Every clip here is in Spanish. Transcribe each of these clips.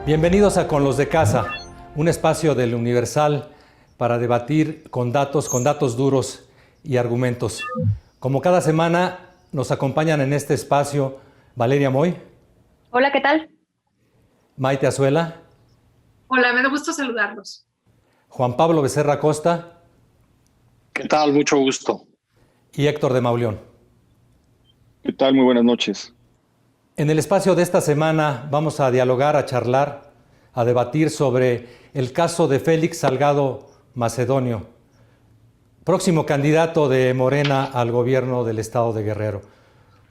Bienvenidos a Con los de Casa, un espacio del Universal para debatir con datos duros y argumentos. Como cada semana nos acompañan en este espacio Valeria Moy. Hola, ¿qué tal? Maite Azuela. Hola, me da gusto saludarlos. Juan Pablo Becerra Costa. ¿Qué tal? Mucho gusto. Y Héctor de Mauleón. ¿Qué tal? Muy buenas noches. En el espacio de esta semana vamos a dialogar, a charlar, a debatir sobre el caso de Félix Salgado Macedonio, próximo candidato de Morena al gobierno del estado de Guerrero.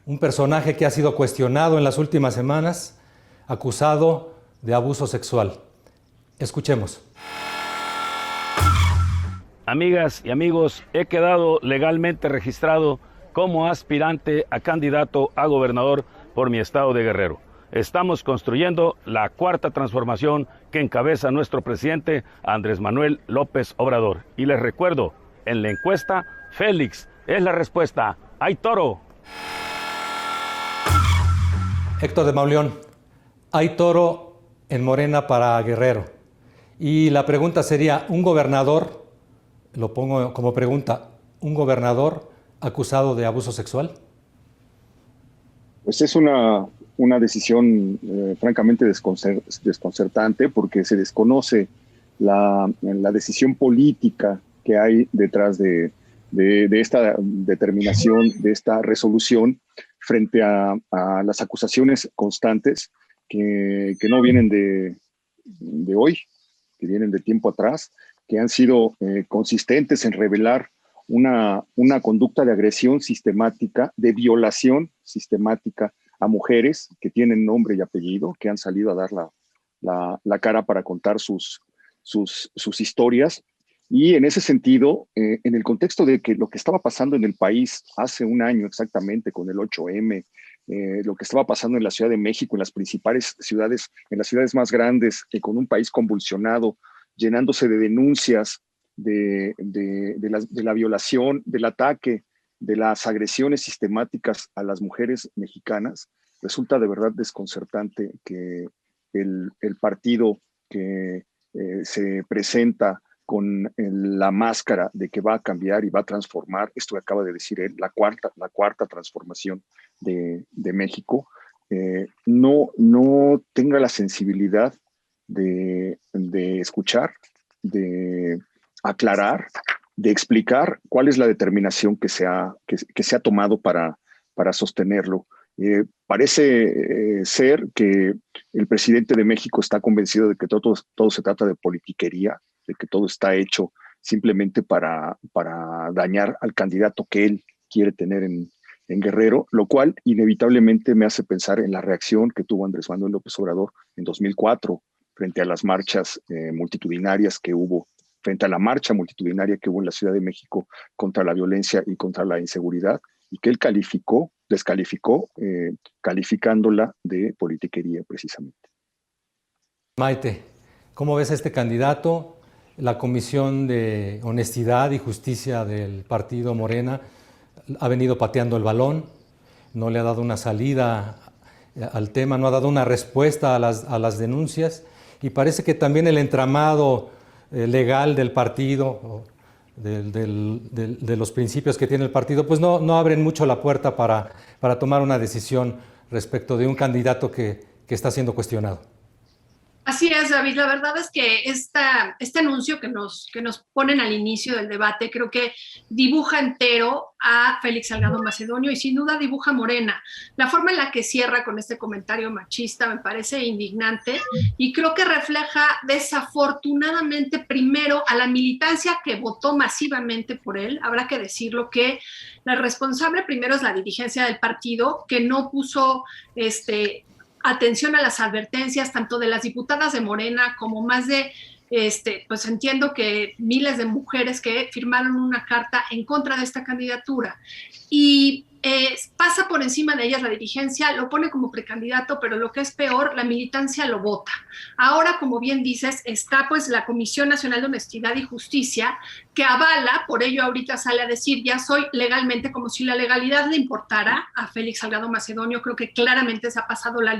Un personaje que ha sido cuestionado en las últimas semanas, acusado de abuso sexual. Escuchemos. Amigas y amigos, he quedado legalmente registrado como aspirante a candidato a gobernador por mi estado de Guerrero. Estamos construyendo la cuarta transformación que encabeza nuestro presidente Andrés Manuel López Obrador. Y les recuerdo, en la encuesta, Félix es la respuesta. ¡Hay toro! Héctor de Mauleón, hay toro en Morena para Guerrero. Y la pregunta sería, ¿un gobernador, lo pongo como pregunta, un gobernador acusado de abuso sexual? Pues es una decisión francamente desconcertante porque se desconoce la decisión política que hay detrás de esta determinación, de esta resolución frente a las acusaciones constantes que no vienen de hoy, que vienen de tiempo atrás, que han sido consistentes en revelar una conducta de agresión sistemática, de violación sistemática a mujeres que tienen nombre y apellido, que han salido a dar la cara para contar sus historias. Y en ese sentido, en el contexto de que lo que estaba pasando en el país hace un año exactamente con el 8M, lo que estaba pasando en la Ciudad de México, en las principales ciudades, en las ciudades más grandes, con un país convulsionado, llenándose de denuncias de la violación, del ataque, de las agresiones sistemáticas a las mujeres mexicanas, resulta de verdad desconcertante que el partido que se presenta con la máscara de que va a cambiar y va a transformar, esto que acaba de decir él, la cuarta transformación de México, no tenga la sensibilidad de escuchar, de aclarar, de explicar cuál es la determinación que se ha tomado para sostenerlo. Parece ser que el presidente de México está convencido de que todo se trata de politiquería, de que todo está hecho simplemente para dañar al candidato que él quiere tener en Guerrero, lo cual inevitablemente me hace pensar en la reacción que tuvo Andrés Manuel López Obrador en 2004 frente a las marchas multitudinarias que hubo, frente a la marcha multitudinaria que hubo en la Ciudad de México contra la violencia y contra la inseguridad, y que él descalificó, calificándola de politiquería precisamente. Maite, ¿cómo ves a este candidato? La Comisión de Honestidad y Justicia del partido Morena ha venido pateando el balón, no le ha dado una salida al tema, no ha dado una respuesta a las denuncias, y parece que también el entramado legal del partido, de los principios que tiene el partido, pues no abren mucho la puerta para tomar una decisión respecto de un candidato que está siendo cuestionado. Así es, David. La verdad es que este anuncio que nos ponen al inicio del debate creo que dibuja entero a Félix Salgado Macedonio y sin duda dibuja Morena. La forma en la que cierra con este comentario machista me parece indignante y creo que refleja desafortunadamente primero a la militancia que votó masivamente por él. Habrá que decirlo que la responsable primero es la dirigencia del partido, que no puso atención a las advertencias tanto de las diputadas de Morena como más de, pues entiendo que miles de mujeres que firmaron una carta en contra de esta candidatura. Y pasa por encima de ellas la dirigencia, lo pone como precandidato, pero lo que es peor, la militancia lo vota. Ahora, como bien dices, está pues la Comisión Nacional de Honestidad y Justicia, que avala, por ello ahorita sale a decir, ya soy legalmente, como si la legalidad le importara a Félix Salgado Macedonio. Creo que claramente se ha pasado la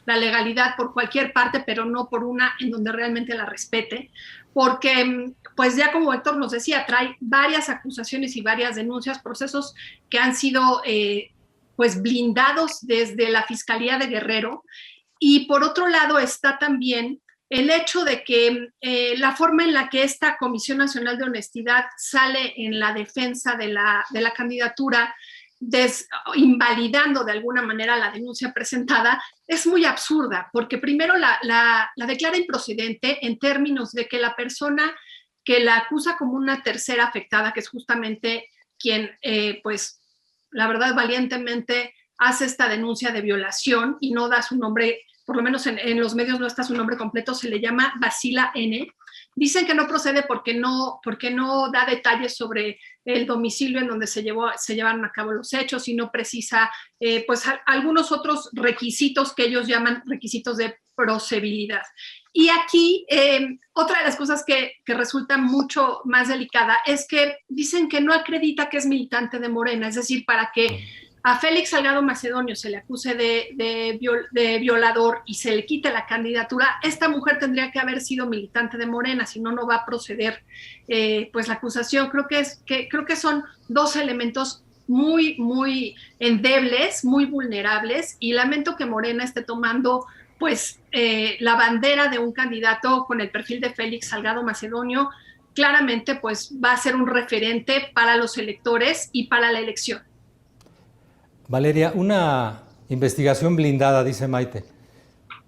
legalidad por cualquier parte, pero no por una en donde realmente la respete, porque pues ya como Héctor nos decía, trae varias acusaciones y varias denuncias, procesos que han sido pues blindados desde la Fiscalía de Guerrero. Y por otro lado está también el hecho de que la forma en la que esta Comisión Nacional de Honestidad sale en la defensa de la candidatura, invalidando de alguna manera la denuncia presentada, es muy absurda, porque primero la declara improcedente en términos de que la persona que la acusa como una tercera afectada, que es justamente quien, pues, la verdad, valientemente hace esta denuncia de violación y no da su nombre, por lo menos en los medios no está su nombre completo, se le llama Basila N. Dicen que no procede porque no da detalles sobre el domicilio en donde se llevaron a cabo los hechos y no precisa pues algunos otros requisitos que ellos llaman requisitos de procedibilidad. Y aquí otra de las cosas que resulta mucho más delicada es que dicen que no acredita que es militante de Morena, es decir, para que a Félix Salgado Macedonio se le acuse de violador y se le quite la candidatura, esta mujer tendría que haber sido militante de Morena, si no, no va a proceder pues la acusación. Creo que son dos elementos muy, muy endebles, muy vulnerables, y lamento que Morena esté tomando pues la bandera de un candidato con el perfil de Félix Salgado Macedonio. Claramente pues va a ser un referente para los electores y para la elección. Valeria, una investigación blindada, dice Maite.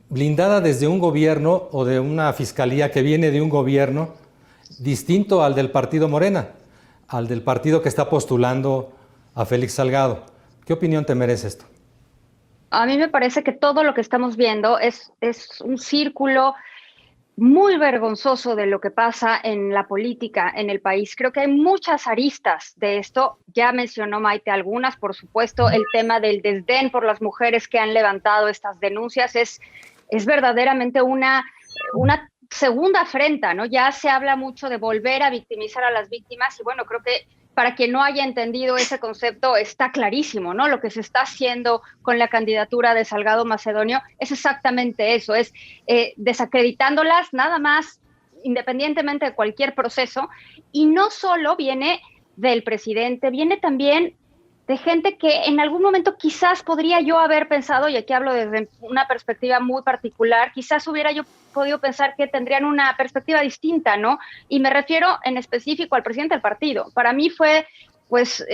Blindada desde un gobierno o de una fiscalía que viene de un gobierno distinto al del partido Morena, al del partido que está postulando a Félix Salgado. ¿Qué opinión te merece esto? A mí me parece que todo lo que estamos viendo es un círculo muy vergonzoso de lo que pasa en la política en el país. Creo que hay muchas aristas de esto. Ya mencionó Maite algunas, por supuesto, el tema del desdén por las mujeres que han levantado estas denuncias es verdaderamente una segunda afrenta, ¿no? Ya se habla mucho de volver a victimizar a las víctimas y bueno, creo que para quien no haya entendido ese concepto, está clarísimo, ¿no? Lo que se está haciendo con la candidatura de Salgado Macedonio es exactamente eso, es desacreditándolas nada más, independientemente de cualquier proceso, y no solo viene del presidente, viene también de gente que en algún momento quizás podría yo haber pensado, y aquí hablo desde una perspectiva muy particular, quizás hubiera yo podido pensar que tendrían una perspectiva distinta, ¿no? Y me refiero en específico al presidente del partido. Para mí fue pues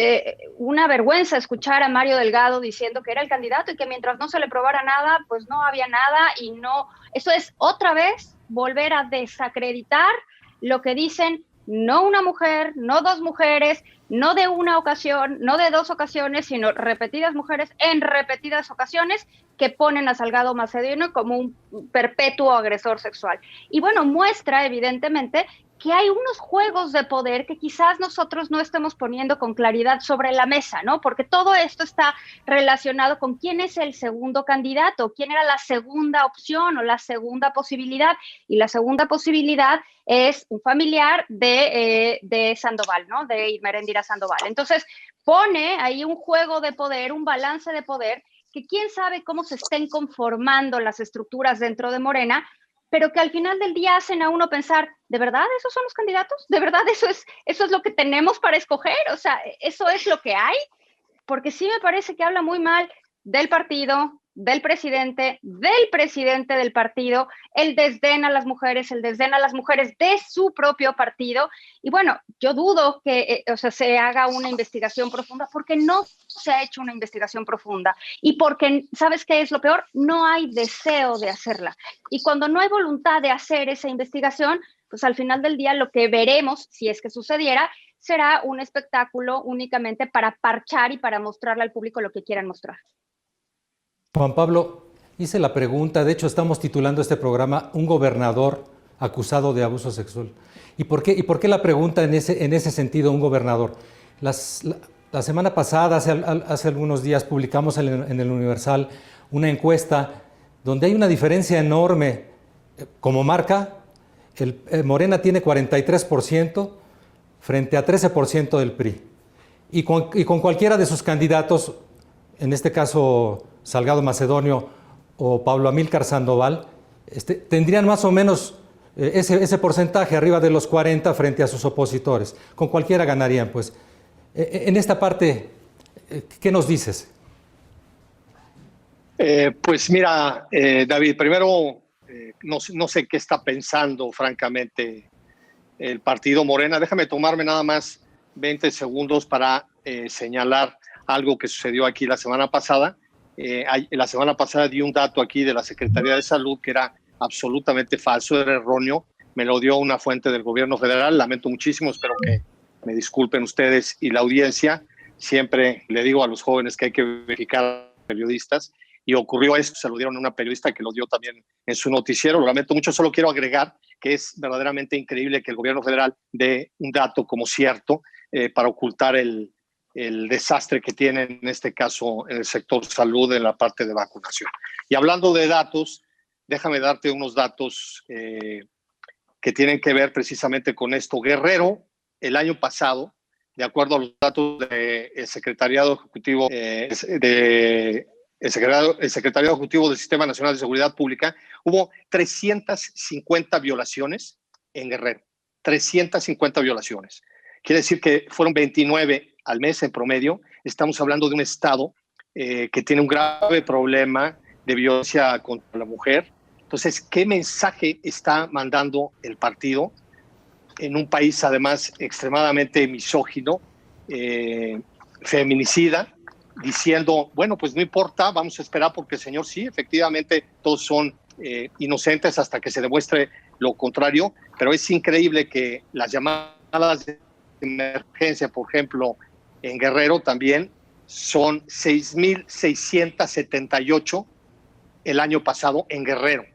una vergüenza escuchar a Mario Delgado diciendo que era el candidato y que mientras no se le probara nada, pues no había nada y no... Eso es otra vez volver a desacreditar lo que dicen no una mujer, no dos mujeres, no de una ocasión, no de dos ocasiones, sino repetidas mujeres en repetidas ocasiones que ponen a Salgado Macedonio como un perpetuo agresor sexual. Y bueno, muestra evidentemente que hay unos juegos de poder que quizás nosotros no estemos poniendo con claridad sobre la mesa, ¿no? Porque todo esto está relacionado con quién es el segundo candidato, quién era la segunda opción o la segunda posibilidad. Y la segunda posibilidad es un familiar de Sandoval, ¿no? De Erendira Sandoval. Entonces, pone ahí un juego de poder, un balance de poder, que quién sabe cómo se estén conformando las estructuras dentro de Morena, pero que al final del día hacen a uno pensar, ¿de verdad esos son los candidatos? ¿De verdad eso es lo que tenemos para escoger? O sea, ¿eso es lo que hay? Porque sí me parece que habla muy mal del partido, del presidente del partido, el desdén a las mujeres de su propio partido. Y bueno, yo dudo que se haga una investigación profunda porque no se ha hecho una investigación profunda y porque, ¿sabes qué es lo peor? No hay deseo de hacerla. Y cuando no hay voluntad de hacer esa investigación, pues al final del día lo que veremos, si es que sucediera, será un espectáculo únicamente para parchar y para mostrarle al público lo que quieran mostrar. Juan Pablo, hice la pregunta, de hecho estamos titulando este programa Un gobernador acusado de abuso sexual. ¿Y por qué la pregunta en ese sentido, un gobernador? La semana pasada, hace algunos días, publicamos en el Universal una encuesta donde hay una diferencia enorme. Como marca, Morena tiene 43% frente a 13% del PRI. Y con cualquiera de sus candidatos, en este caso Salgado Macedonio o Pablo Amílcar Sandoval, tendrían más o menos ese porcentaje, arriba de los 40 frente a sus opositores. Con cualquiera ganarían, pues. En esta parte, ¿qué nos dices? Pues mira, David, primero no sé qué está pensando, francamente, el partido Morena. Déjame tomarme nada más 20 segundos para señalar algo que sucedió aquí la semana pasada. La semana pasada di un dato aquí de la Secretaría de Salud que era absolutamente falso, era erróneo. Me lo dio una fuente del gobierno federal. Lamento muchísimo, espero que me disculpen ustedes y la audiencia. Siempre le digo a los jóvenes que hay que verificar a los periodistas. Y ocurrió esto, se lo dieron a una periodista que lo dio también en su noticiero. Lo lamento mucho, solo quiero agregar que es verdaderamente increíble que el gobierno federal dé un dato como cierto para ocultar el desastre que tiene en este caso en el sector salud en la parte de vacunación. Y hablando de datos, déjame darte unos datos que tienen que ver precisamente con esto. Guerrero, el año pasado, de acuerdo a los datos del Secretariado Ejecutivo el Secretariado Ejecutivo del Sistema Nacional de Seguridad Pública, hubo 350 violaciones en Guerrero. 350 violaciones. Quiere decir que fueron 29 al mes en promedio. Estamos hablando de un estado que tiene un grave problema de violencia contra la mujer. Entonces, ¿qué mensaje está mandando el partido en un país además extremadamente misógino, feminicida, diciendo, bueno, pues no importa, vamos a esperar porque, señor, sí, efectivamente todos son inocentes hasta que se demuestre lo contrario, pero es increíble que las llamadas de emergencia, por ejemplo, en Guerrero también son 6,678 el año pasado en Guerrero,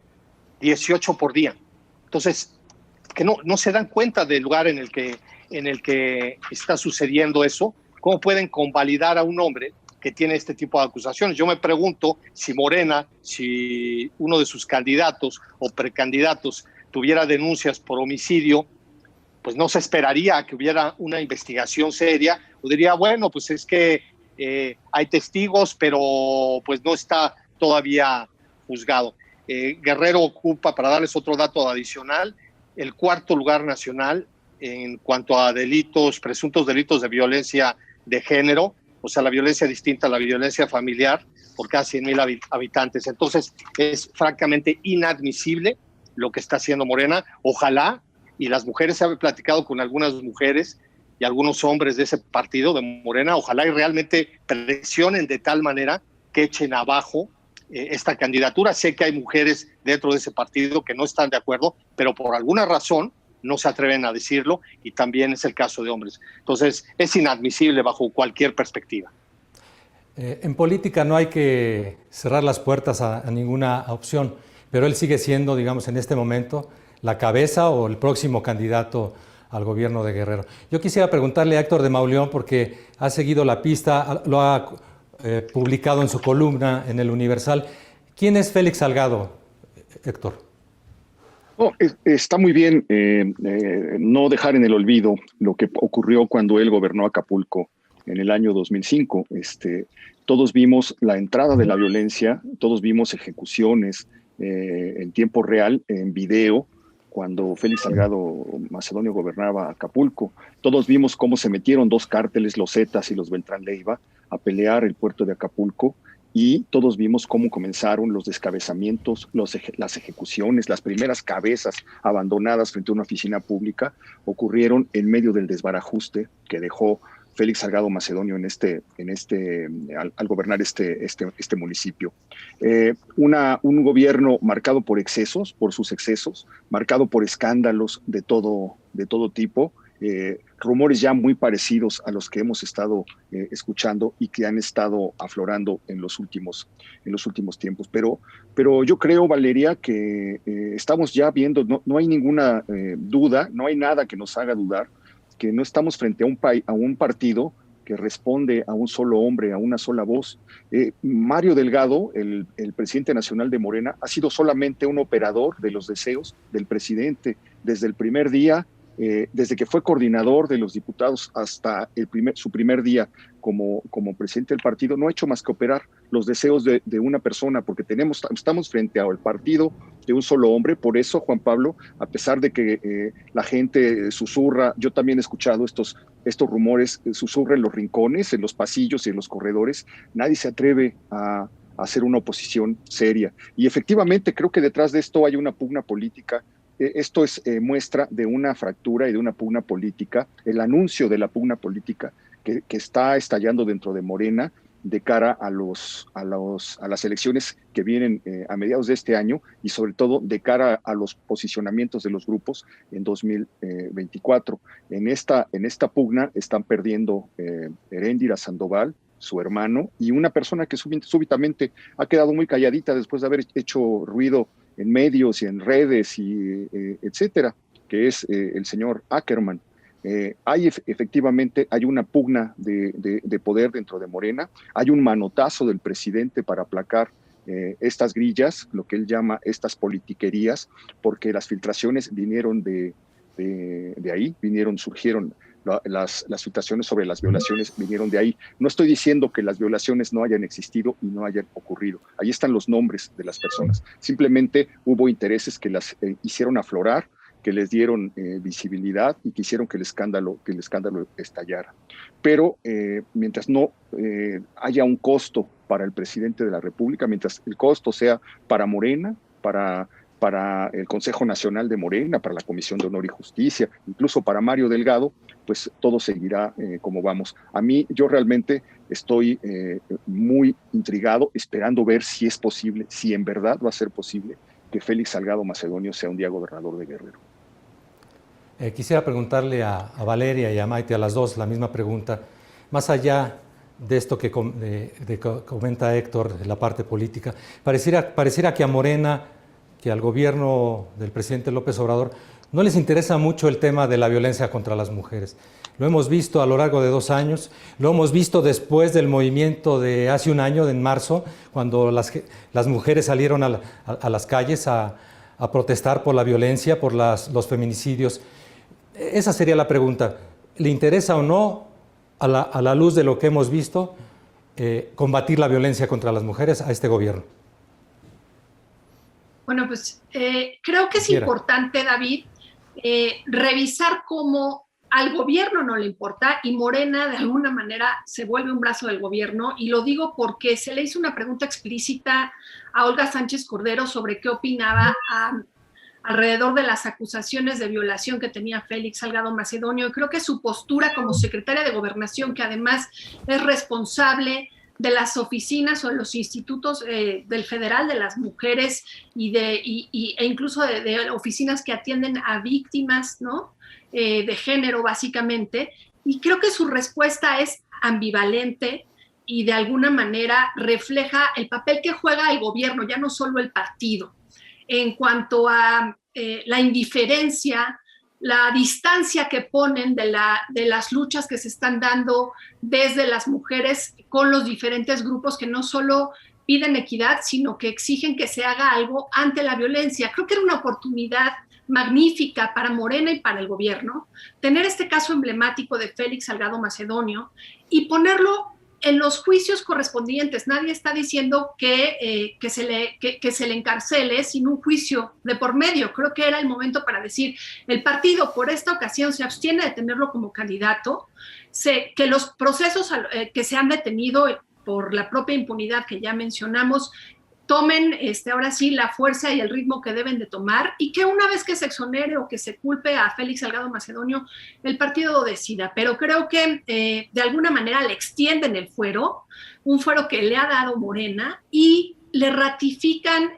18 por día. Entonces, que no se dan cuenta del lugar en el que está sucediendo eso. ¿Cómo pueden convalidar a un hombre que tiene este tipo de acusaciones? Yo me pregunto si Morena, si uno de sus candidatos o precandidatos tuviera denuncias por homicidio, pues no se esperaría que hubiera una investigación seria, o diría, bueno, pues es que hay testigos, pero pues no está todavía juzgado. Guerrero ocupa, para darles otro dato adicional, el 4º lugar nacional en cuanto a delitos, presuntos delitos de violencia de género, o sea, la violencia distinta a la violencia familiar, por cada 100,000 habitantes. Entonces, es francamente inadmisible lo que está haciendo Morena. Ojalá, y las mujeres, he platicado con algunas mujeres y algunos hombres de ese partido de Morena, ojalá y realmente presionen de tal manera que echen abajo esta candidatura. Sé que hay mujeres dentro de ese partido que no están de acuerdo, pero por alguna razón no se atreven a decirlo, y también es el caso de hombres. Entonces, es inadmisible bajo cualquier perspectiva. En política no hay que cerrar las puertas a ninguna opción, pero él sigue siendo, digamos, en este momento, la cabeza o el próximo candidato al gobierno de Guerrero. Yo quisiera preguntarle a Héctor de Mauleón, porque ha seguido la pista, lo ha publicado en su columna en el Universal. ¿Quién es Félix Salgado, Héctor? No, está muy bien no dejar en el olvido lo que ocurrió cuando él gobernó Acapulco en el año 2005. Todos vimos la entrada de la violencia, todos vimos ejecuciones en tiempo real, en video, cuando Félix Salgado Macedonio gobernaba Acapulco. Todos vimos cómo se metieron 2 cárteles, los Zetas y los Beltrán Leiva, a pelear el puerto de Acapulco, y todos vimos cómo comenzaron los descabezamientos, las ejecuciones, las primeras cabezas abandonadas frente a una oficina pública ocurrieron en medio del desbarajuste que dejó Félix Salgado Macedonio al gobernar este municipio. Un gobierno marcado por excesos, por sus excesos, marcado por escándalos de todo tipo, rumores ya muy parecidos a los que hemos estado escuchando y que han estado aflorando en los últimos tiempos. Pero yo creo, Valeria, que estamos ya viendo, no hay ninguna duda, no hay nada que nos haga dudar que no estamos frente a un partido que responde a un solo hombre, a una sola voz. Mario Delgado, el presidente nacional de Morena, ha sido solamente un operador de los deseos del presidente desde el primer día, desde que fue coordinador de los diputados hasta su primer día como presidente del partido. No ha hecho más que operar los deseos de una persona, porque estamos frente al partido de un solo hombre. Por eso, Juan Pablo, a pesar de que la gente susurra, yo también he escuchado estos rumores, susurra en los rincones, en los pasillos y en los corredores, nadie se atreve a hacer una oposición seria. Y efectivamente creo que detrás de esto hay una pugna política. Esto es muestra de una fractura y de una pugna política, el anuncio de la pugna política que está estallando dentro de Morena de cara a las elecciones que vienen a mediados de este año, y sobre todo de cara a los posicionamientos de los grupos en 2024. En esta pugna están perdiendo Eréndira Sandoval, su hermano, y una persona que súbitamente ha quedado muy calladita después de haber hecho ruido en medios y en redes y etcétera, que es el señor Ackerman. Efectivamente hay una pugna de poder dentro de Morena, hay un manotazo del presidente para aplacar estas grillas, lo que él llama estas politiquerías, porque las filtraciones vinieron de ahí, surgieron. Las filtraciones sobre las violaciones vinieron de ahí. No estoy diciendo que las violaciones no hayan existido y no hayan ocurrido. Ahí están los nombres de las personas. Simplemente hubo intereses que las hicieron aflorar, que les dieron visibilidad y que hicieron que el escándalo estallara. Pero mientras no haya un costo para el presidente de la República, mientras el costo sea para Morena, para el Consejo Nacional de Morena, para la Comisión de Honor y Justicia, incluso para Mario Delgado, pues todo seguirá como vamos. A mí, yo realmente estoy muy intrigado, esperando ver si es posible, si en verdad va a ser posible que Félix Salgado Macedonio sea un día gobernador de Guerrero. Quisiera preguntarle a Valeria y a Maite, a las dos, la misma pregunta. Más allá de esto que comenta Héctor, de la parte política, pareciera que a Morena, que al gobierno del presidente López Obrador, no les interesa mucho el tema de la violencia contra las mujeres. Lo hemos visto a lo largo de 2 años, lo hemos visto después del movimiento de hace un año, en marzo, cuando las mujeres salieron a las calles a protestar por la violencia, por los feminicidios. Esa sería la pregunta. ¿Le interesa o no, a la luz de lo que hemos visto, combatir la violencia contra las mujeres a este gobierno? Bueno, pues creo que es importante, David, revisar cómo al gobierno no le importa y Morena de alguna manera se vuelve un brazo del gobierno, y lo digo porque se le hizo una pregunta explícita a Olga Sánchez Cordero sobre qué opinaba alrededor de las acusaciones de violación que tenía Félix Salgado Macedonio, y creo que su postura como secretaria de Gobernación, que además es responsable de las oficinas o de los institutos del Federal de las Mujeres e incluso de oficinas que atienden a víctimas, ¿no? De género, básicamente. Y creo que su respuesta es ambivalente y de alguna manera refleja el papel que juega el gobierno, ya no solo el partido, en cuanto a la indiferencia, la distancia que ponen de las luchas que se están dando desde las mujeres con los diferentes grupos que no solo piden equidad, sino que exigen que se haga algo ante la violencia. Creo que era una oportunidad magnífica para Morena y para el gobierno tener este caso emblemático de Félix Salgado Macedonio y ponerlo en los juicios correspondientes. Nadie está diciendo que se le encarcele sin un juicio de por medio. Creo que era el momento para decir, el partido por esta ocasión se abstiene de tenerlo como candidato, que los procesos que se han detenido por la propia impunidad que ya mencionamos tomen ahora sí la fuerza y el ritmo que deben de tomar, y que una vez que se exonere o que se culpe a Félix Salgado Macedonio, el partido decida. Pero creo que de alguna manera le extienden el fuero, un fuero que le ha dado Morena, y le ratifican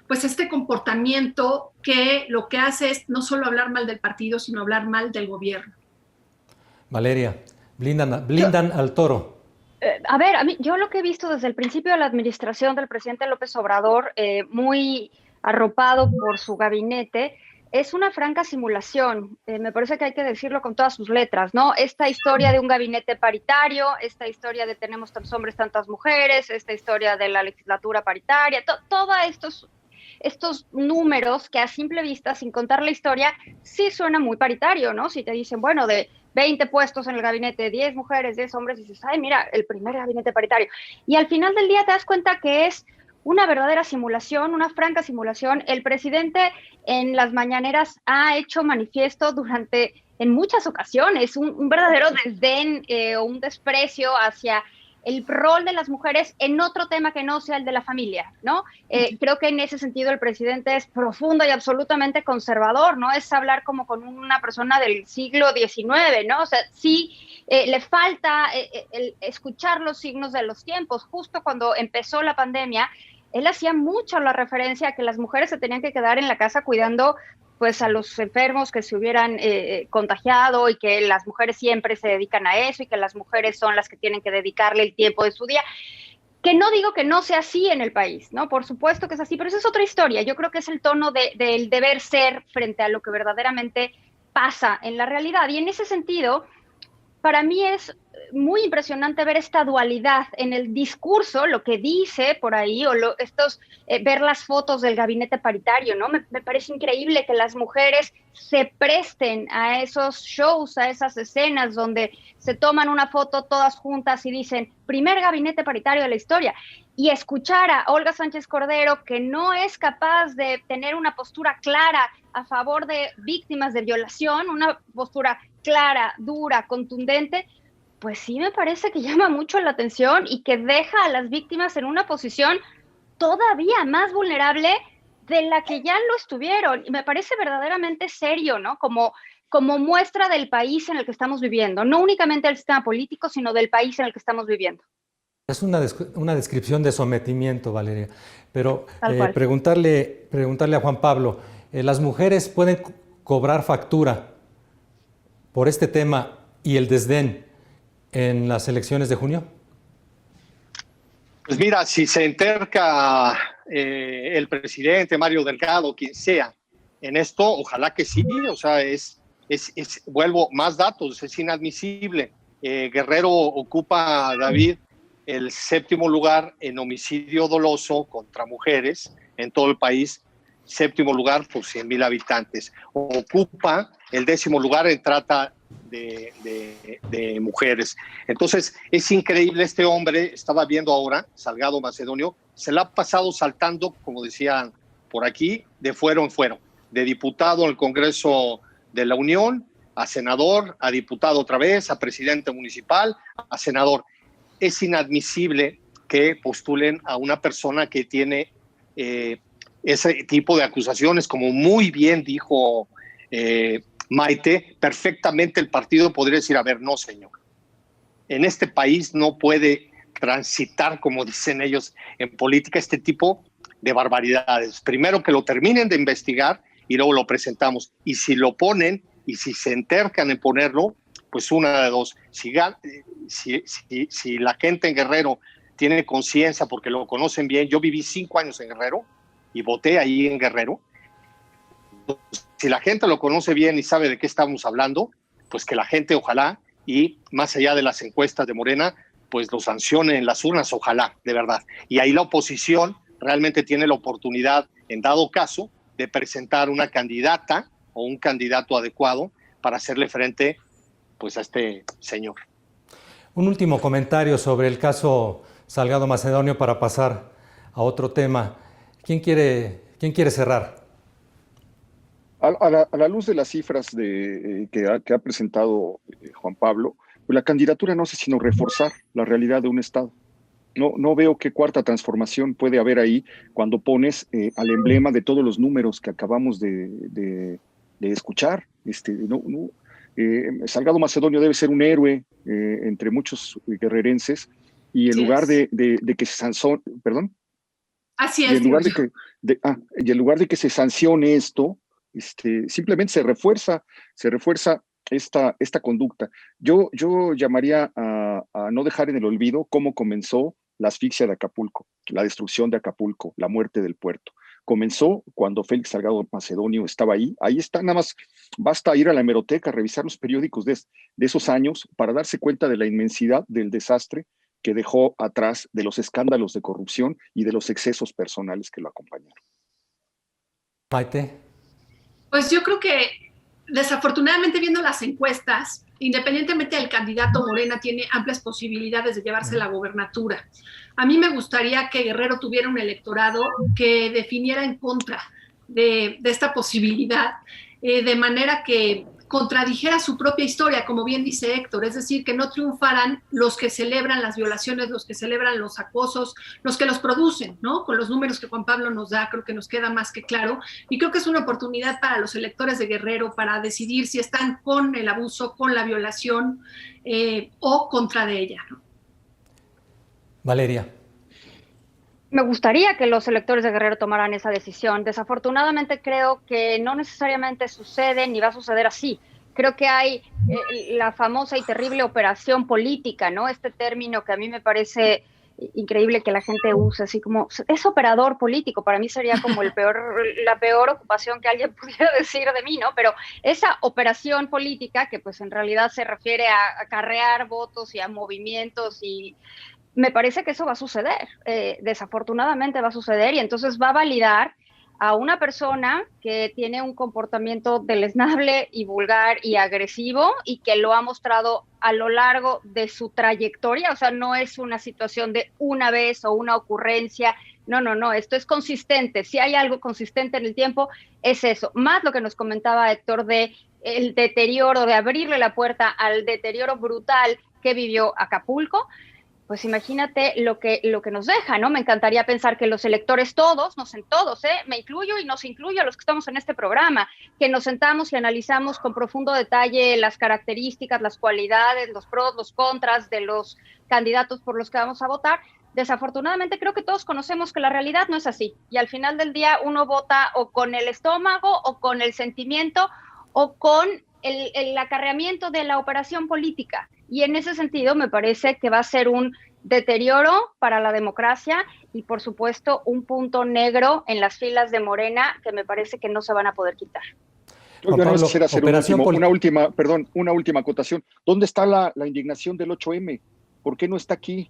pues este comportamiento que lo que hace es no solo hablar mal del partido, sino hablar mal del gobierno. Valeria, blindan al toro. A ver, yo lo que he visto desde el principio de la administración del presidente López Obrador, muy arropado por su gabinete, es una franca simulación. Me parece que hay que decirlo con todas sus letras, ¿no? Esta historia de un gabinete paritario, esta historia de tenemos tantos hombres, tantas mujeres, esta historia de la legislatura paritaria, todos estos números que a simple vista, sin contar la historia, sí suena muy paritario, ¿no? Si te dicen, bueno, de 20 puestos en el gabinete, 10 mujeres, 10 hombres, y dices, ay, mira, el primer gabinete paritario. Y al final del día te das cuenta que es una verdadera simulación, una franca simulación. El presidente en las mañaneras ha hecho manifiesto en muchas ocasiones, un verdadero desdén o un desprecio hacia el rol de las mujeres en otro tema que no sea el de la familia, ¿no? Creo que en ese sentido el presidente es profundo y absolutamente conservador, ¿no? Es hablar como con una persona del siglo XIX, ¿no? O sea, sí le falta el escuchar los signos de los tiempos. Justo cuando empezó la pandemia, él hacía mucho la referencia a que las mujeres se tenían que quedar en la casa cuidando pues a los enfermos que se hubieran contagiado, y que las mujeres siempre se dedican a eso y que las mujeres son las que tienen que dedicarle el tiempo de su día. Que no digo que no sea así en el país, ¿no? Por supuesto que es así, pero esa es otra historia. Yo creo que es el tono del deber ser frente a lo que verdaderamente pasa en la realidad. Y en ese sentido, para mí es muy impresionante ver esta dualidad en el discurso, lo que dice por ahí, o ver las fotos del gabinete paritario, ¿no? Me parece increíble que las mujeres se presten a esos shows, a esas escenas donde se toman una foto todas juntas y dicen, primer gabinete paritario de la historia. Y escuchar a Olga Sánchez Cordero, que no es capaz de tener una postura clara a favor de víctimas de violación, una postura clara, dura, contundente, pues sí me parece que llama mucho la atención y que deja a las víctimas en una posición todavía más vulnerable de la que ya lo estuvieron. Y me parece verdaderamente serio, ¿no? Como muestra del país en el que estamos viviendo, no únicamente del sistema político, sino del país en el que estamos viviendo. Es una descripción de sometimiento, Valeria. Pero preguntarle a Juan Pablo, ¿las mujeres pueden cobrar factura por este tema y el desdén en las elecciones de junio? Pues mira, si se enterca el presidente Mario Delgado, quien sea, en esto, ojalá que sí. O sea, vuelvo, más datos, es inadmisible. Guerrero ocupa, David, el 7º lugar en homicidio doloso contra mujeres en todo el país, 7º lugar por 100,000 habitantes. Ocupa el 10º lugar en trata de mujeres. Entonces, es increíble. Este hombre, estaba viendo ahora, Salgado Macedonio, se la ha pasado saltando, como decían por aquí, de fuero en fuero, de diputado en el Congreso de la Unión, a senador, a diputado otra vez, a presidente municipal, a senador. Es inadmisible que postulen a una persona que tiene ese tipo de acusaciones. Como muy bien dijo Maite, perfectamente el partido podría decir, a ver, no, señor, en este país no puede transitar, como dicen ellos en política, este tipo de barbaridades. Primero que lo terminen de investigar y luego lo presentamos. Y si lo ponen y si se entercan en ponerlo, pues una de dos. Si la gente en Guerrero tiene conciencia porque lo conocen bien. Yo viví 5 años en Guerrero y voté ahí en Guerrero. Si la gente lo conoce bien y sabe de qué estamos hablando, pues que la gente, ojalá, y más allá de las encuestas de Morena, pues lo sancione en las urnas, ojalá, de verdad. Y ahí la oposición realmente tiene la oportunidad, en dado caso, de presentar una candidata o un candidato adecuado para hacerle frente pues a este señor. Un último comentario sobre el caso Salgado Macedonio para pasar a otro tema. ¿Quién quiere cerrar? A la luz de las cifras que ha presentado Juan Pablo, pues la candidatura no hace sino reforzar la realidad de un Estado. No veo qué cuarta transformación puede haber ahí cuando pones al emblema de todos los números que acabamos de escuchar. Salgado Macedonio debe ser un héroe entre muchos guerrerenses, y en lugar de que se sancione, perdón. Así es. Y en lugar de que se sancione esto, simplemente se refuerza esta conducta. Yo llamaría a no dejar en el olvido cómo comenzó la asfixia de Acapulco, la destrucción de Acapulco, la muerte del puerto. comenzó cuando Félix Salgado Macedonio estaba ahí. Ahí está, nada más basta ir a la hemeroteca, revisar los periódicos de esos años para darse cuenta de la inmensidad del desastre que dejó atrás, de los escándalos de corrupción y de los excesos personales que lo acompañaron. Maite. Pues yo creo que desafortunadamente, viendo las encuestas, independientemente del candidato, Morena tiene amplias posibilidades de llevarse la gobernatura. A mí me gustaría que Guerrero tuviera un electorado que definiera en contra de esta posibilidad, de manera que contradijera su propia historia, como bien dice Héctor, es decir, que no triunfaran los que celebran las violaciones, los que celebran los acosos, los que los producen, ¿no? Con los números que Juan Pablo nos da, creo que nos queda más que claro, y creo que es una oportunidad para los electores de Guerrero para decidir si están con el abuso, con la violación o contra de ella, ¿no? Valeria. Me gustaría que los electores de Guerrero tomaran esa decisión. Desafortunadamente creo que no necesariamente sucede ni va a suceder así. Creo que hay la famosa y terrible operación política, ¿no? Este término que a mí me parece increíble que la gente use, así como, es operador político. Para mí sería como la peor ocupación que alguien pudiera decir de mí, ¿no? Pero esa operación política, que pues en realidad se refiere a acarrear votos y a movimientos, y me parece que eso va a suceder, desafortunadamente va a suceder, y entonces va a validar a una persona que tiene un comportamiento deleznable y vulgar y agresivo y que lo ha mostrado a lo largo de su trayectoria. O sea, no es una situación de una vez o una ocurrencia, no, esto es consistente. Si hay algo consistente en el tiempo, es eso, más lo que nos comentaba Héctor de el deterioro, de abrirle la puerta al deterioro brutal que vivió Acapulco. Pues imagínate lo que nos deja, ¿no? Me encantaría pensar que los electores todos, me incluyo y nos incluyo a los que estamos en este programa, que nos sentamos y analizamos con profundo detalle las características, las cualidades, los pros, los contras de los candidatos por los que vamos a votar. Desafortunadamente creo que todos conocemos que la realidad no es así, y al final del día uno vota o con el estómago o con el sentimiento o con el acarreamiento de la operación política. Y en ese sentido me parece que va a ser un deterioro para la democracia y, por supuesto, un punto negro en las filas de Morena que me parece que no se van a poder quitar. Yo no quisiera hacer una última acotación. ¿Dónde está la indignación del 8M? ¿Por qué no está aquí?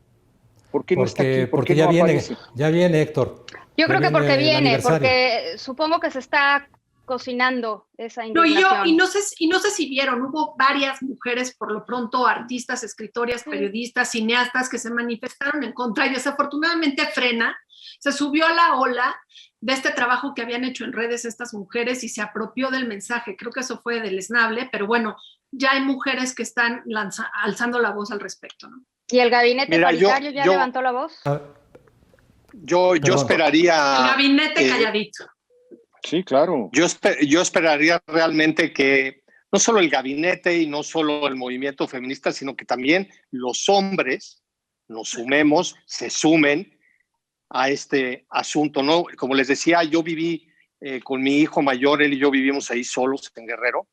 ¿Por qué no está aquí? Porque ya viene, Héctor. Yo creo que porque viene, porque supongo que se está cocinando esa indignación. No, y no sé si vieron, hubo varias mujeres, por lo pronto, artistas, escritoras, periodistas, cineastas, que se manifestaron en contra, y desafortunadamente Frena se subió a la ola de este trabajo que habían hecho en redes estas mujeres y se apropió del mensaje. Creo que eso fue deleznable, pero bueno, ya hay mujeres que están alzando la voz al respecto, ¿no? ¿Y el gabinete paritario ya levantó la voz? Yo esperaría... El gabinete calladito. Sí, claro. Yo esperaría realmente que no solo el gabinete y no solo el movimiento feminista, sino que también los hombres se sumen a este asunto, ¿no? Como les decía, yo viví con mi hijo mayor, él y yo vivimos ahí solos en Guerrero,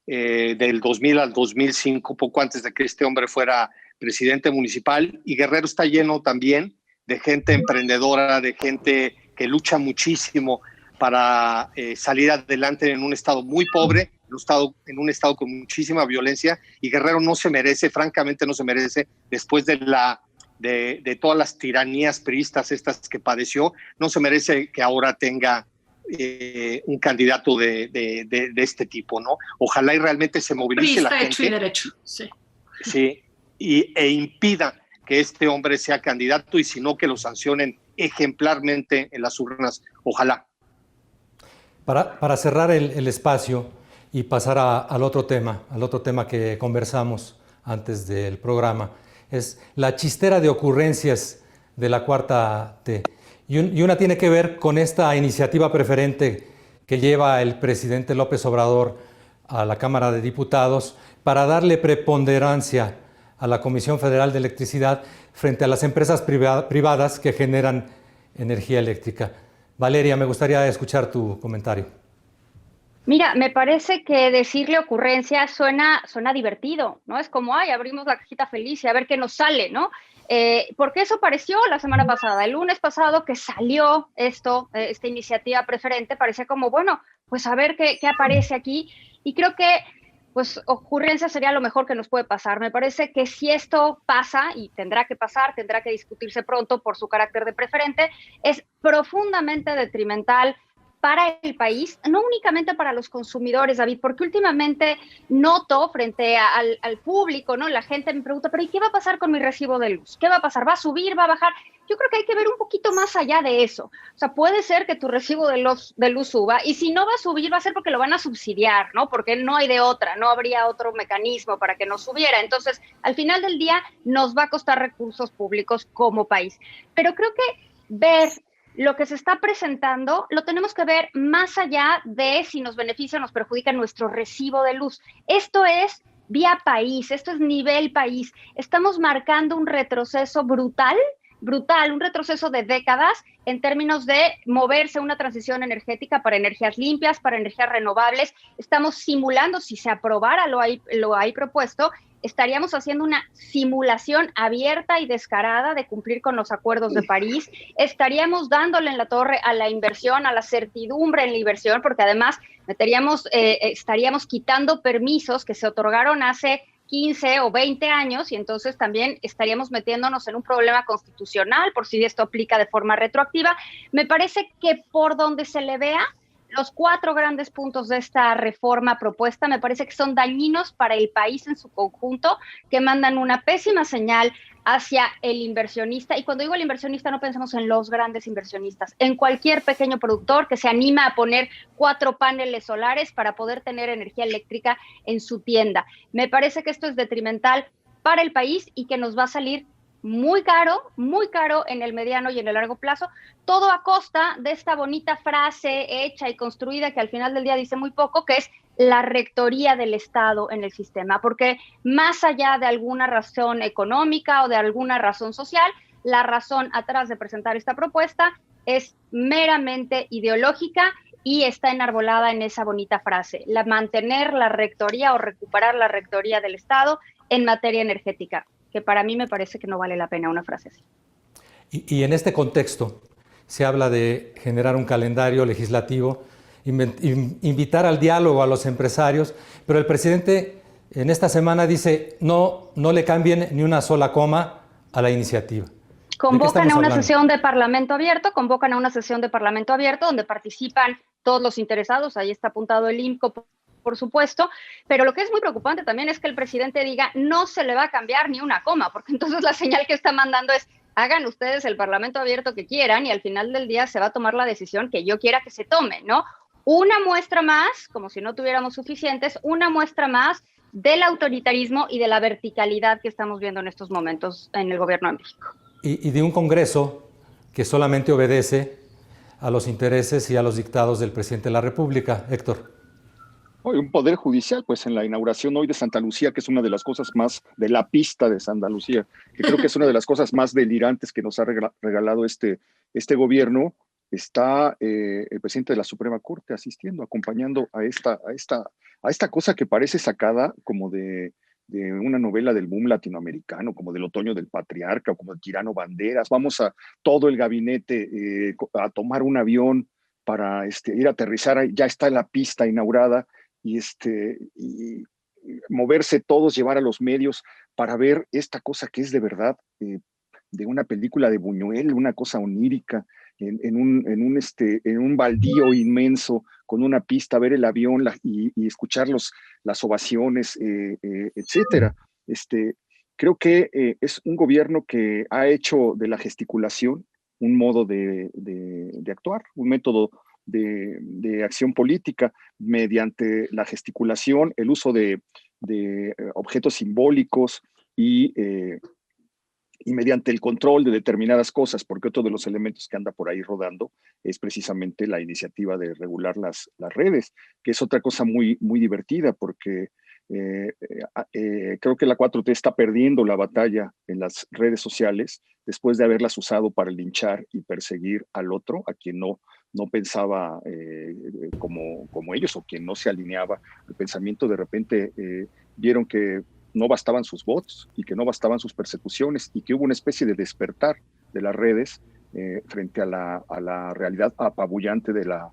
del 2000 al 2005, poco antes de que este hombre fuera presidente municipal, y Guerrero está lleno también de gente emprendedora, de gente que lucha muchísimo para salir adelante en un estado muy pobre, en un estado con muchísima violencia, y Guerrero no se merece, francamente no se merece, después de todas las tiranías priistas estas que padeció, no se merece que ahora tenga un candidato de este tipo, ¿no? Ojalá y realmente se movilice la gente. Hecho y derecho, sí. Sí, e impida que este hombre sea candidato, y si no, que lo sancionen ejemplarmente en las urnas, ojalá. Para cerrar el espacio y pasar al otro tema que conversamos antes del programa, es la chistera de ocurrencias de la Cuarta T. Y una tiene que ver con esta iniciativa preferente que lleva el presidente López Obrador a la Cámara de Diputados para darle preponderancia a la Comisión Federal de Electricidad frente a las empresas privadas que generan energía eléctrica. Valeria, me gustaría escuchar tu comentario. Mira, me parece que decirle ocurrencia suena divertido, ¿no? Es como, abrimos la cajita feliz y a ver qué nos sale, ¿no? Porque eso pareció la semana pasada, el lunes pasado que salió esta iniciativa preferente, parecía como, bueno, pues a ver qué aparece aquí. Y creo que pues ocurrencia sería lo mejor que nos puede pasar. Me parece que si esto pasa, y tendrá que pasar, tendrá que discutirse pronto por su carácter de preferente, es profundamente detrimental para el país, no únicamente para los consumidores, David, porque últimamente noto frente al público, ¿no? La gente me pregunta, pero ¿y qué va a pasar con mi recibo de luz? ¿Qué va a pasar? ¿Va a subir? ¿Va a bajar? Yo creo que hay que ver un poquito más allá de eso. O sea, puede ser que tu recibo de luz suba, y si no va a subir, va a ser porque lo van a subsidiar, ¿no? Porque no hay de otra, no habría otro mecanismo para que no subiera. Entonces, al final del día, nos va a costar recursos públicos como país. Pero creo que ver lo que se está presentando lo tenemos que ver más allá de si nos beneficia o nos perjudica nuestro recibo de luz. Esto es vía país, esto es nivel país. Estamos marcando un retroceso brutal, un retroceso de décadas en términos de moverse a una transición energética para energías limpias, para energías renovables. Estamos simulando, si se aprobara lo hay propuesto, estaríamos haciendo una simulación abierta y descarada de cumplir con los acuerdos de París, estaríamos dándole en la torre a la inversión, a la certidumbre en la inversión, porque además estaríamos quitando permisos que se otorgaron hace 15 o 20 años, y entonces también estaríamos metiéndonos en un problema constitucional por si esto aplica de forma retroactiva. Me parece que por donde se le vea, los 4 grandes puntos de esta reforma propuesta me parece que son dañinos para el país en su conjunto, que mandan una pésima señal hacia el inversionista. Y cuando digo el inversionista, no pensemos en los grandes inversionistas, en cualquier pequeño productor que se anima a poner 4 paneles solares para poder tener energía eléctrica en su tienda. Me parece que esto es detrimental para el país y que nos va a salir muy caro en el mediano y en el largo plazo, todo a costa de esta bonita frase hecha y construida que al final del día dice muy poco, que es la rectoría del Estado en el sistema, porque más allá de alguna razón económica o de alguna razón social, la razón atrás de presentar esta propuesta es meramente ideológica y está enarbolada en esa bonita frase, mantener la rectoría o recuperar la rectoría del Estado en materia energética, que para mí me parece que no vale la pena una frase así. Y en este contexto se habla de generar un calendario legislativo, invitar al diálogo a los empresarios, pero el presidente en esta semana dice no le cambien ni una sola coma a la iniciativa. Convocan a una sesión de Parlamento abierto, donde participan todos los interesados, ahí está apuntado el IMCO, por supuesto, pero lo que es muy preocupante también es que el presidente diga no se le va a cambiar ni una coma, porque entonces la señal que está mandando es hagan ustedes el Parlamento abierto que quieran y al final del día se va a tomar la decisión que yo quiera que se tome, ¿no? Una muestra más, como si no tuviéramos suficientes, una muestra más del autoritarismo y de la verticalidad que estamos viendo en estos momentos en el gobierno de México. Y de un Congreso que solamente obedece a los intereses y a los dictados del presidente de la República. Héctor. Un poder judicial, pues en la inauguración hoy de Santa Lucía, que es una de las cosas más de la pista de Santa Lucía, que creo que es una de las cosas más delirantes que nos ha regalado este gobierno, está el presidente de la Suprema Corte asistiendo, acompañando a esta cosa que parece sacada como de una novela del boom latinoamericano, como del Otoño del Patriarca, o como de Tirano Banderas. Vamos a todo el gabinete a tomar un avión para ir a aterrizar, ya está la pista inaugurada, y moverse todos, llevar a los medios para ver esta cosa que es de verdad de una película de Buñuel, una cosa onírica, en un baldío inmenso, con una pista, ver el avión y escuchar las ovaciones, etcétera. Creo que es un gobierno que ha hecho de la gesticulación un modo de actuar, un método de acción política mediante la gesticulación, el uso de objetos simbólicos y mediante el control de determinadas cosas, porque otro de los elementos que anda por ahí rodando es precisamente la iniciativa de regular las redes, que es otra cosa muy, muy divertida, porque creo que la 4T está perdiendo la batalla en las redes sociales después de haberlas usado para linchar y perseguir al otro, a quien no pensaba como ellos, o quien no se alineaba al pensamiento. De repente vieron que no bastaban sus bots y que no bastaban sus persecuciones y que hubo una especie de despertar de las redes frente a la realidad apabullante de la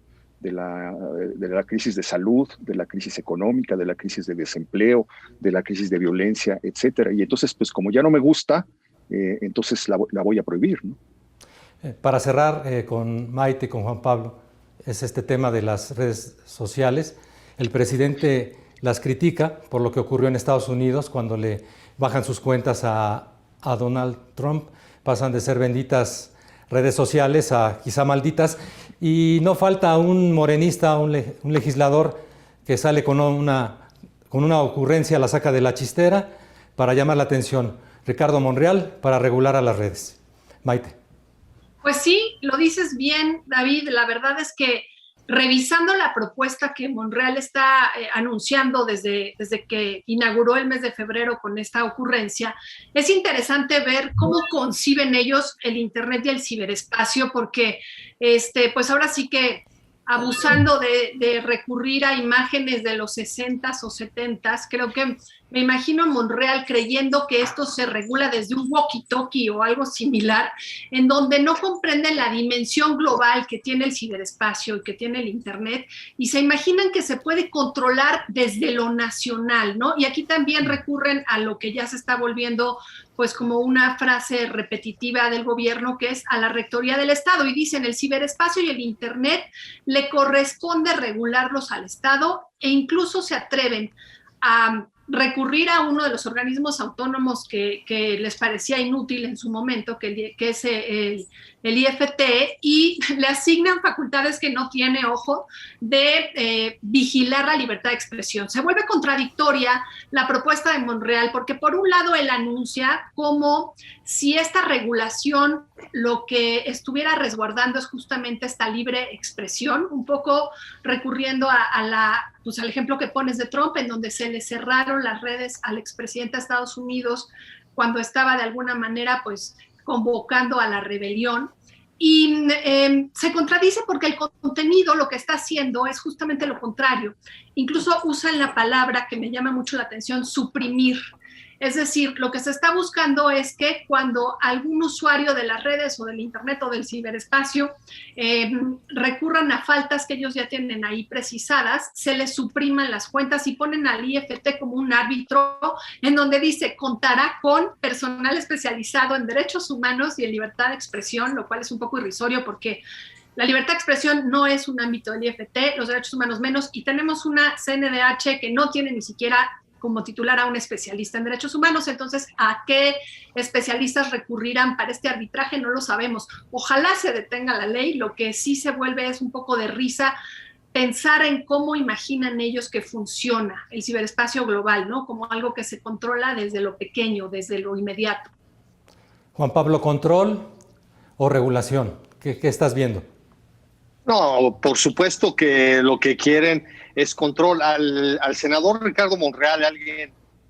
crisis de salud, de la crisis económica, de la crisis de desempleo, de la crisis de violencia, etcétera. Y entonces, pues como ya no me gusta, entonces la voy a prohibir, ¿no? Para cerrar con Maite, con Juan Pablo, es este tema de las redes sociales. El presidente las critica por lo que ocurrió en Estados Unidos cuando le bajan sus cuentas a Donald Trump. Pasan de ser benditas redes sociales a quizá malditas. Y no falta un morenista, un legislador que sale con una ocurrencia, la saca de la chistera para llamar la atención. Ricardo Monreal, para regular a las redes. Maite. Pues sí, lo dices bien, David. La verdad es que revisando la propuesta que Monreal está anunciando desde que inauguró el mes de febrero con esta ocurrencia, es interesante ver cómo conciben ellos el Internet y el ciberespacio, porque pues ahora sí que abusando de recurrir a imágenes de los 60s o 70s, creo que me imagino a Monreal creyendo que esto se regula desde un walkie-talkie o algo similar, en donde no comprenden la dimensión global que tiene el ciberespacio y que tiene el Internet, y se imaginan que se puede controlar desde lo nacional, ¿no? Y aquí también recurren a lo que ya se está volviendo pues como una frase repetitiva del gobierno, que es a la Rectoría del Estado, y dicen el ciberespacio y el Internet le corresponde regularlos al Estado, e incluso se atreven a recurrir a uno de los organismos autónomos que les parecía inútil en su momento, que es el IFT, y le asignan facultades que no tiene, ojo, de vigilar la libertad de expresión. Se vuelve contradictoria la propuesta de Monreal, porque por un lado él anuncia como si esta regulación lo que estuviera resguardando es justamente esta libre expresión, un poco recurriendo pues al ejemplo que pones de Trump, en donde se le cerraron las redes al expresidente de Estados Unidos cuando estaba de alguna manera pues convocando a la rebelión. Y se contradice porque el contenido lo que está haciendo es justamente lo contrario. Incluso usan la palabra que me llama mucho la atención, suprimir. Es decir, lo que se está buscando es que cuando algún usuario de las redes o del Internet o del ciberespacio recurran a faltas que ellos ya tienen ahí precisadas, se les supriman las cuentas y ponen al IFT como un árbitro en donde dice contará con personal especializado en derechos humanos y en libertad de expresión, lo cual es un poco irrisorio porque la libertad de expresión no es un ámbito del IFT, los derechos humanos menos, y tenemos una CNDH que no tiene ni siquiera como titular a un especialista en derechos humanos. Entonces, ¿a qué especialistas recurrirán para este arbitraje? No lo sabemos. Ojalá se detenga la ley. Lo que sí se vuelve es un poco de risa pensar en cómo imaginan ellos que funciona el ciberespacio global, ¿no? Como algo que se controla desde lo pequeño, desde lo inmediato. Juan Pablo, ¿control o regulación? ¿Qué estás viendo? No, por supuesto que lo que quieren es control. Al senador Ricardo Monreal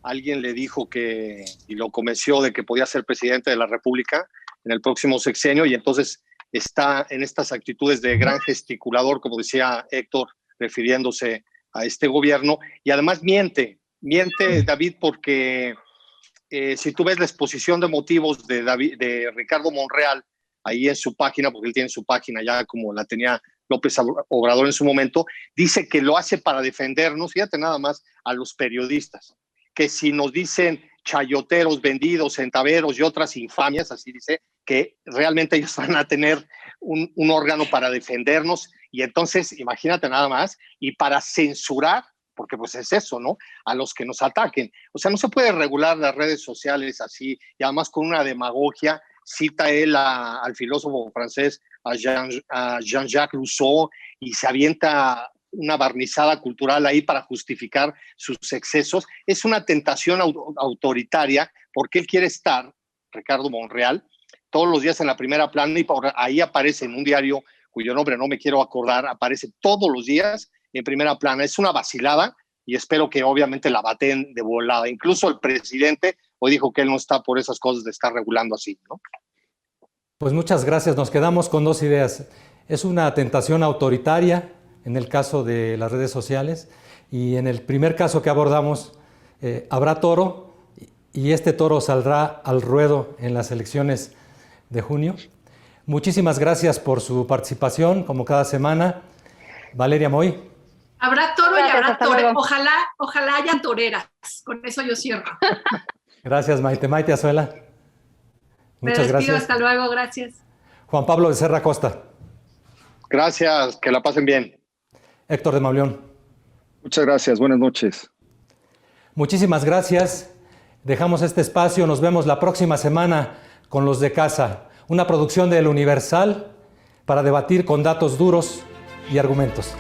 alguien le dijo y lo convenció de que podía ser presidente de la República en el próximo sexenio, y entonces está en estas actitudes de gran gesticulador, como decía Héctor, refiriéndose a este gobierno, y además miente, David, porque si tú ves la exposición de motivos de Ricardo Monreal, ahí en su página, porque él tiene su página ya como la tenía López Obrador en su momento, dice que lo hace para defendernos, fíjate nada más, a los periodistas, que si nos dicen chayoteros, vendidos, centaveros y otras infamias, así dice, que realmente ellos van a tener un órgano para defendernos, y entonces imagínate nada más, y para censurar, porque pues es eso, ¿no? A los que nos ataquen. O sea, no se puede regular las redes sociales así, y además con una demagogia. Cita él al filósofo francés, a Jean-Jacques Rousseau, y se avienta una barnizada cultural ahí para justificar sus excesos. Es una tentación autoritaria, porque él quiere estar, Ricardo Monreal, todos los días en la primera plana, y ahí aparece en un diario cuyo nombre no me quiero acordar, aparece todos los días en primera plana. Es una vacilada, y espero que obviamente la baten de volada. Incluso el presidente hoy dijo que él no está por esas cosas de estar regulando así, ¿no? Pues muchas gracias. Nos quedamos con dos ideas. Es una tentación autoritaria en el caso de las redes sociales, y en el primer caso que abordamos, ¿habrá toro y este toro saldrá al ruedo en las elecciones de junio. Muchísimas gracias por su participación, como cada semana. Valeria Moy. Habrá toro Gracias, y habrá hasta tore. luego. Ojalá haya toreras. Con eso yo cierro. Gracias, Maite. Maite Azuela. Me Muchas despido, gracias. hasta luego, gracias. Juan Pablo Becerra Costa. Gracias, que la pasen bien. Héctor de Mauleón. Muchas gracias, buenas noches. Muchísimas gracias. Dejamos este espacio. Nos vemos la próxima semana con Los de Casa, una producción del Universal para debatir con datos duros y argumentos.